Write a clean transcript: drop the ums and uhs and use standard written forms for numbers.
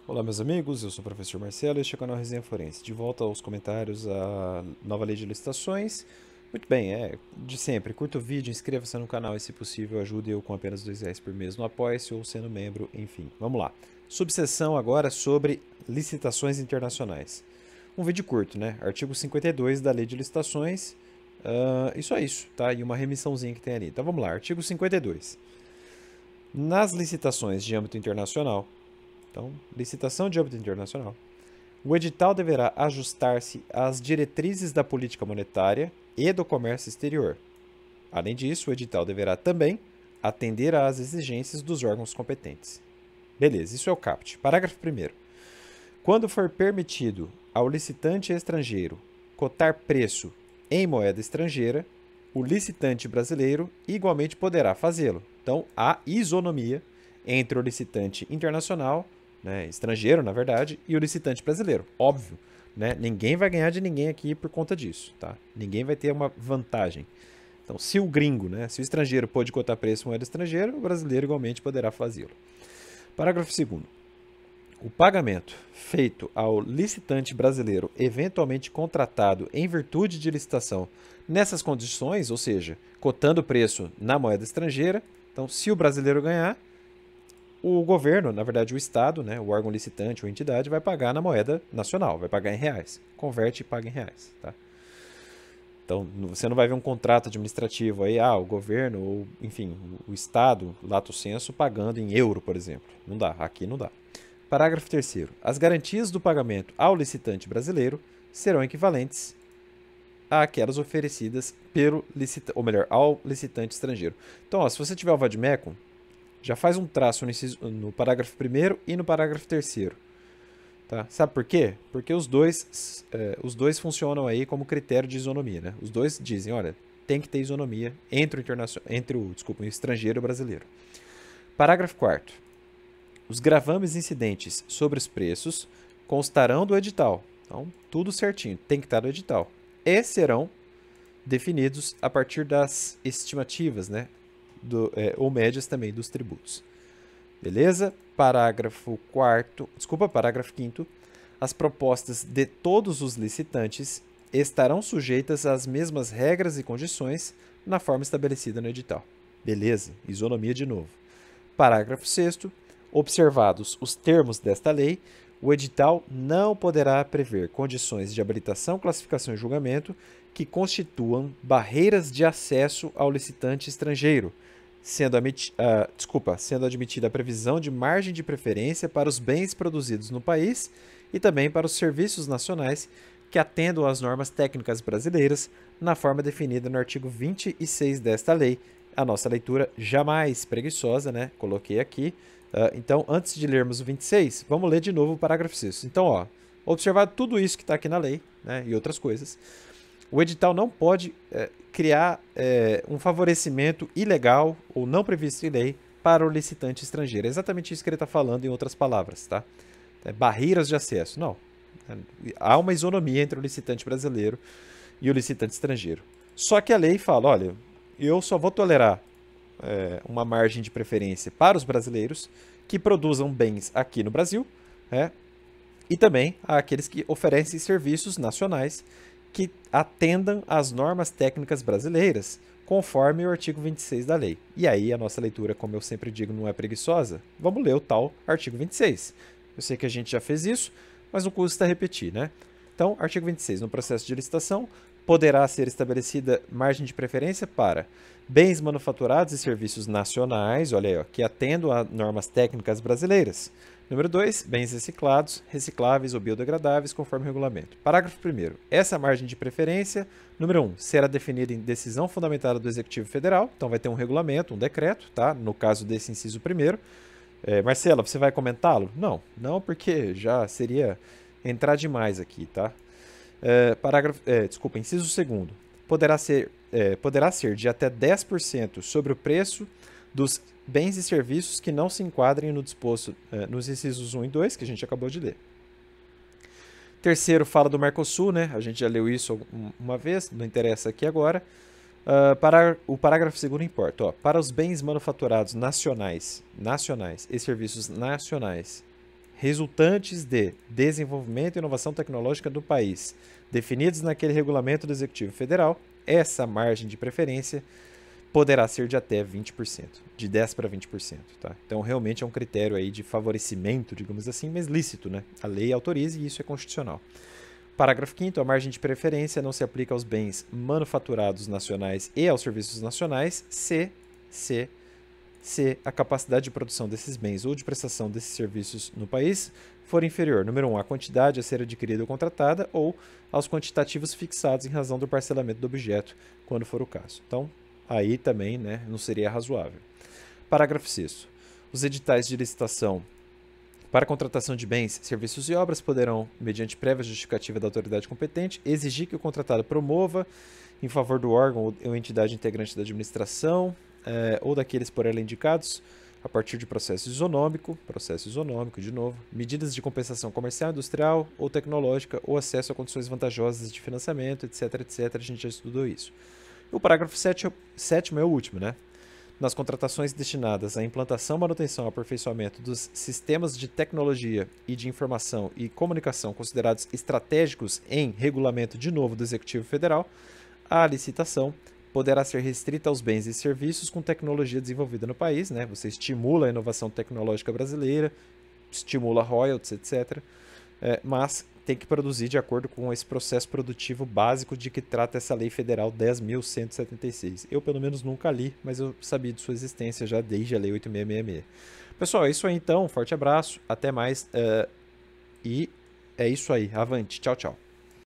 Olá, meus amigos, eu sou o professor Marcelo e este é o canal Resenha Forense. De volta aos comentários à nova lei de licitações. Muito bem, de sempre. Curta o vídeo, inscreva-se no canal e, se possível, ajude eu com apenas R$ 2 por mês no Apoia-se ou sendo membro, enfim. Vamos lá. Subseção agora sobre licitações internacionais. Um vídeo curto, né? Artigo 52 da lei de licitações. E só isso, tá? E uma remissãozinha que tem ali. Então vamos lá, artigo 52. Nas licitações de âmbito internacional, então, licitação de âmbito internacional. O edital deverá ajustar-se às diretrizes da política monetária e do comércio exterior. Além disso, o edital deverá também atender às exigências dos órgãos competentes. Beleza, isso é o caput. Parágrafo 1º. Quando for permitido ao licitante estrangeiro cotar preço em moeda estrangeira, o licitante brasileiro igualmente poderá fazê-lo. Então, há isonomia entre o licitante internacional, né, estrangeiro, na verdade, e o licitante brasileiro. Óbvio, né? Ninguém vai ganhar de ninguém aqui por conta disso, tá? Ninguém vai ter uma vantagem. Então, se o gringo, né, se o estrangeiro pode cotar preço em moeda estrangeira, o brasileiro igualmente poderá fazê-lo. Parágrafo 2º. O pagamento feito ao licitante brasileiro eventualmente contratado em virtude de licitação nessas condições, ou seja, cotando o preço na moeda estrangeira, então, se o brasileiro ganhar, o governo, na verdade o Estado, né, o órgão licitante ou entidade, vai pagar na moeda nacional, vai pagar em reais. Converte e paga em reais. Tá? Então, você não vai ver um contrato administrativo aí, o governo, ou enfim, o Estado, lato sensu, pagando em euro, por exemplo. Não dá, aqui não dá. Parágrafo 3º. As garantias do pagamento ao licitante brasileiro serão equivalentes àquelas oferecidas pelo licitante, ou melhor, ao licitante estrangeiro. Então, se você tiver o vademecum, já faz um traço no parágrafo 1º e no parágrafo 3º. Tá? Sabe por quê? Porque os dois funcionam aí como critério de isonomia. Né? Os dois dizem, olha, tem que ter isonomia entre o estrangeiro e o brasileiro. Parágrafo 4º. Os gravames incidentes sobre os preços constarão do edital. Então, tudo certinho, tem que estar no edital. E serão definidos a partir das estimativas, né? Ou médias também dos tributos. Beleza? Parágrafo 5º. As propostas de todos os licitantes estarão sujeitas às mesmas regras e condições na forma estabelecida no edital. Beleza? Isonomia de novo. Parágrafo 6º. Observados os termos desta lei, o edital não poderá prever condições de habilitação, classificação e julgamento que constituam barreiras de acesso ao licitante estrangeiro, sendo admitida a previsão de margem de preferência para os bens produzidos no país e também para os serviços nacionais que atendam às normas técnicas brasileiras na forma definida no artigo 26 desta lei. A nossa leitura jamais preguiçosa, né? Coloquei aqui. Então, antes de lermos o 26, vamos ler de novo o parágrafo 6. Então, observado tudo isso que está aqui na lei, né, e outras coisas, o edital não pode criar um favorecimento ilegal ou não previsto em lei para o licitante estrangeiro. É exatamente isso que ele está falando em outras palavras, tá? Barreiras de acesso. Não. Há uma isonomia entre o licitante brasileiro e o licitante estrangeiro. Só que a lei fala, olha, eu só vou tolerar uma margem de preferência para os brasileiros que produzam bens aqui no Brasil, e também àqueles que oferecem serviços nacionais que atendam às normas técnicas brasileiras, conforme o artigo 26 da lei. E aí a nossa leitura, como eu sempre digo, não é preguiçosa. Vamos ler o tal artigo 26. Eu sei que a gente já fez isso, mas não custa repetir, né? Então, artigo 26. No processo de licitação, poderá ser estabelecida margem de preferência para bens manufaturados e serviços nacionais, olha aí, que atendam a normas técnicas brasileiras. Número 2, bens reciclados, recicláveis ou biodegradáveis, conforme o regulamento. Parágrafo 1º. Essa margem de preferência, número 1, será definida em decisão fundamentada do Executivo Federal, então vai ter um regulamento, um decreto, tá? No caso desse inciso 1º. Marcela, você vai comentá-lo? Não, porque já seria entrar demais aqui, tá? Inciso 2º. Poderá ser de até 10% sobre o preço dos bens e serviços que não se enquadrem no disposto nos incisos 1 e 2, que a gente acabou de ler. Terceiro, fala do Mercosul, né? A gente já leu isso uma vez, não interessa aqui agora. O parágrafo 2º importa. Para os bens manufaturados nacionais e serviços nacionais resultantes de desenvolvimento e inovação tecnológica do país, definidos naquele regulamento do Executivo Federal, essa margem de preferência poderá ser de até 20%, de 10 para 20%. Tá? Então, realmente é um critério aí de favorecimento, digamos assim, mas lícito. Né? A lei autoriza e isso é constitucional. Parágrafo 5º, a margem de preferência não se aplica aos bens manufaturados nacionais e aos serviços nacionais se a capacidade de produção desses bens ou de prestação desses serviços no país for inferior, número 1, à quantidade a ser adquirida ou contratada ou aos quantitativos fixados em razão do parcelamento do objeto, quando for o caso. Então, aí também, né, não seria razoável. Parágrafo 6º. Os editais de licitação para contratação de bens, serviços e obras poderão, mediante prévia justificativa da autoridade competente, exigir que o contratado promova, em favor do órgão ou entidade integrante da administração, ou daqueles por ela indicados, a partir de processo isonômico, de novo, medidas de compensação comercial, industrial ou tecnológica, ou acesso a condições vantajosas de financiamento, etc, etc. A gente já estudou isso. O parágrafo 7º é o último, né? Nas contratações destinadas à implantação, manutenção e aperfeiçoamento dos sistemas de tecnologia e de informação e comunicação considerados estratégicos em regulamento de novo do Executivo Federal, a licitação poderá ser restrita aos bens e serviços com tecnologia desenvolvida no país, né? Você estimula a inovação tecnológica brasileira, estimula royalties, etc. Mas tem que produzir de acordo com esse processo produtivo básico de que trata essa Lei Federal 10.176. Eu, pelo menos, nunca li, mas eu sabia de sua existência já desde a Lei 8.666. Pessoal, é isso aí então. Forte abraço, até mais. E é isso aí. Avante. Tchau, tchau.